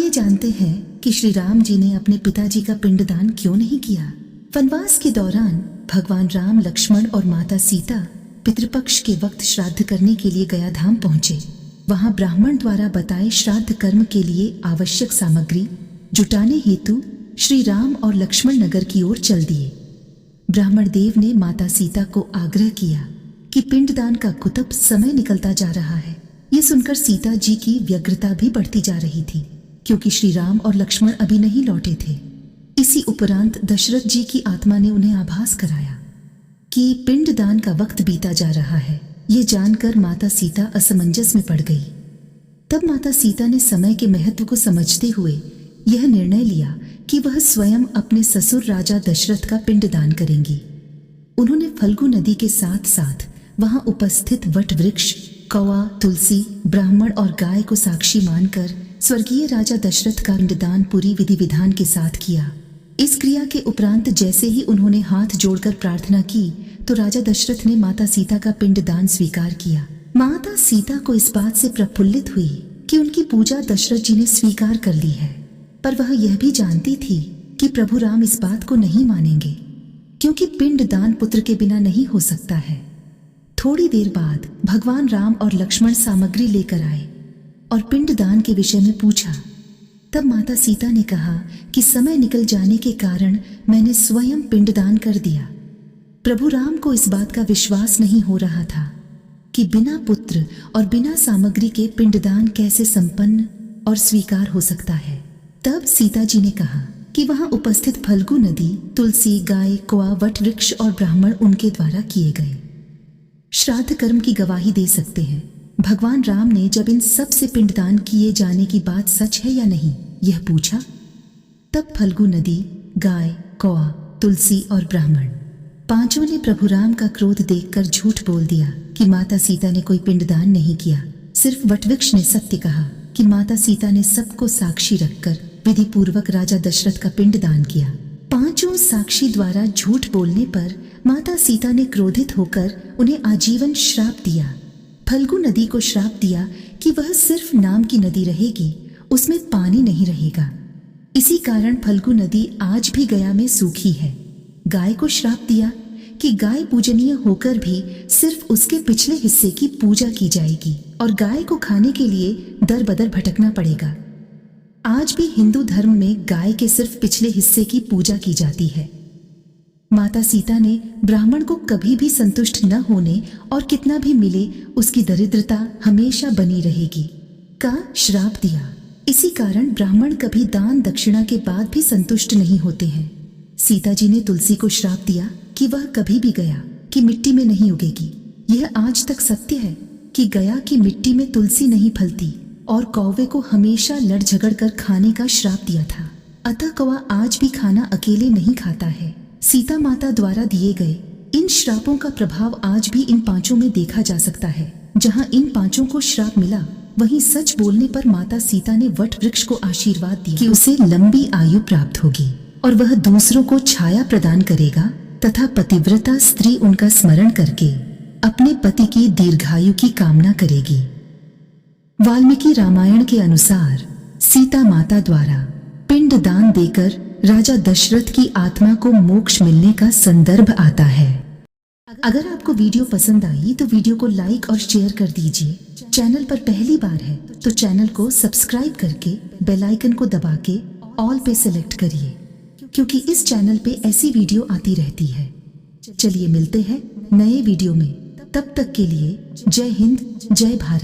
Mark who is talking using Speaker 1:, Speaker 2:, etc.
Speaker 1: आइए जानते हैं कि श्री राम जी ने अपने पिताजी का पिंडदान क्यों नहीं किया। वनवास के दौरान भगवान राम, लक्ष्मण और माता सीता पितृपक्ष के वक्त श्राद्ध करने के लिए गया धाम पहुंचे। वहां ब्राह्मण द्वारा बताए श्राद्ध कर्म के लिए आवश्यक सामग्री जुटाने हेतु श्री राम और लक्ष्मण नगर की ओर चल दिए। ब्राह्मण देव ने माता सीता को आग्रह किया कि पिंडदान का कुतब समय निकलता जा रहा है। ये सुनकर सीता जी की व्यग्रता भी बढ़ती जा रही थी, क्योंकि श्री राम और लक्ष्मण अभी नहीं लौटे थे। इसी उपरांत दशरथ जी की आत्मा ने उन्हें आभास कराया कि पिंडदान का वक्त बीता जा रहा है। ये जानकर माता सीता असमंजस में पड़ गई। तब माता सीता ने समय के महत्व को समझते हुए यह निर्णय लिया कि वह स्वयं अपने ससुर राजा दशरथ का पिंडदान करेंगी। उन्होंने फल्गु नदी के साथ साथ वहां उपस्थित वट वृक्ष, कौवा, तुलसी, ब्राह्मण और गाय को साक्षी मानकर स्वर्गीय राजा दशरथ का पिंडदान पूरी विधि विधान के साथ किया। इस क्रिया के उपरांत जैसे ही उन्होंने हाथ जोड़कर प्रार्थना की तो राजा दशरथ ने माता सीता का पिंडदान स्वीकार किया। माता सीता को इस बात से प्रफुल्लित हुई कि उनकी पूजा दशरथ जी ने स्वीकार कर ली है, पर वह यह भी जानती थी कि प्रभु राम इस बात को नहीं मानेंगे, क्योंकि पिंडदान पुत्र के बिना नहीं हो सकता है। थोड़ी देर बाद भगवान राम और लक्ष्मण सामग्री लेकर आए और पिंडदान के विषय में पूछा। तब माता सीता ने कहा कि समय निकल जाने के कारण मैंने स्वयं पिंडदान कर दिया। प्रभु राम को इस बात का विश्वास नहीं हो रहा था कि बिना पुत्र और बिना सामग्री के पिंडदान कैसे संपन्न और स्वीकार हो सकता है। तब सीता जी ने कहा कि वहां उपस्थित फल्गु नदी, तुलसी, गाय, कौवा, वट वृक्ष और ब्राह्मण उनके द्वारा किए गए श्राद्ध कर्म की गवाही दे सकते हैं। भगवान राम ने जब इन सब से पिंडदान किए जाने की बात सच है या नहीं यह पूछा, तब फल्गु नदी, गाय, कौवा, तुलसी और ब्राह्मण पांचों ने प्रभु राम का क्रोध देखकर झूठ बोल दिया कि माता सीता ने कोई पिंडदान नहीं किया। सिर्फ वटवृक्ष ने सत्य कहा कि माता सीता ने सबको साक्षी रखकर विधि पूर्वक राजा दशरथ का पिंडदान किया। पांचों साक्षी द्वारा झूठ बोलने पर माता सीता ने क्रोधित होकर उन्हें आजीवन श्राप दिया। फल्गु नदी को श्राप दिया कि वह सिर्फ नाम की नदी रहेगी, उसमें पानी नहीं रहेगा। इसी कारण फल्गु नदी आज भी गया में सूखी है। गाय को श्राप दिया कि गाय पूजनीय होकर भी सिर्फ उसके पिछले हिस्से की पूजा की जाएगी और गाय को खाने के लिए दर बदर भटकना पड़ेगा। आज भी हिंदू धर्म में गाय के सिर्फ पिछले हिस्से की पूजा की जाती है। माता सीता ने ब्राह्मण को कभी भी संतुष्ट न होने और कितना भी मिले उसकी दरिद्रता हमेशा बनी रहेगी का श्राप दिया। इसी कारण ब्राह्मण कभी दान दक्षिणा के बाद भी संतुष्ट नहीं होते हैं। सीता जी ने तुलसी को श्राप दिया कि वह कभी भी गया की मिट्टी में नहीं उगेगी। यह आज तक सत्य है कि गया की मिट्टी में तुलसी नहीं फलती, और कौवे को हमेशा लड़ झगड़ कर खाने का श्राप दिया था। अतः कौवा आज भी खाना अकेले नहीं खाता है। सीता माता द्वारा दिए गए इन श्रापों का प्रभाव आज भी इन पांचों में देखा जा सकता है। जहां इन पांचों को श्राप मिला, वहीं सच बोलने पर माता सीता ने वट वृक्ष को आशीर्वाद दिया कि उसे लंबी आयु प्राप्त होगी और वह दूसरों को छाया प्रदान करेगा तथा पतिव्रता स्त्री उनका स्मरण करके अपने पति की दीर्घायु की कामना करेगी। वाल्मीकि रामायण के अनुसार सीता माता द्वारा पिंडदान देकर राजा दशरथ की आत्मा को मोक्ष मिलने का संदर्भ आता है। अगर आपको वीडियो पसंद आई तो वीडियो को लाइक और शेयर कर दीजिए। चैनल पर पहली बार है तो चैनल को सब्सक्राइब करके बेल आइकन को दबा के ऑल पे सेलेक्ट करिए, क्योंकि इस चैनल पे ऐसी वीडियो आती रहती है। चलिए मिलते हैं नए वीडियो में, तब तक के लिए जय हिंद, जय भारत।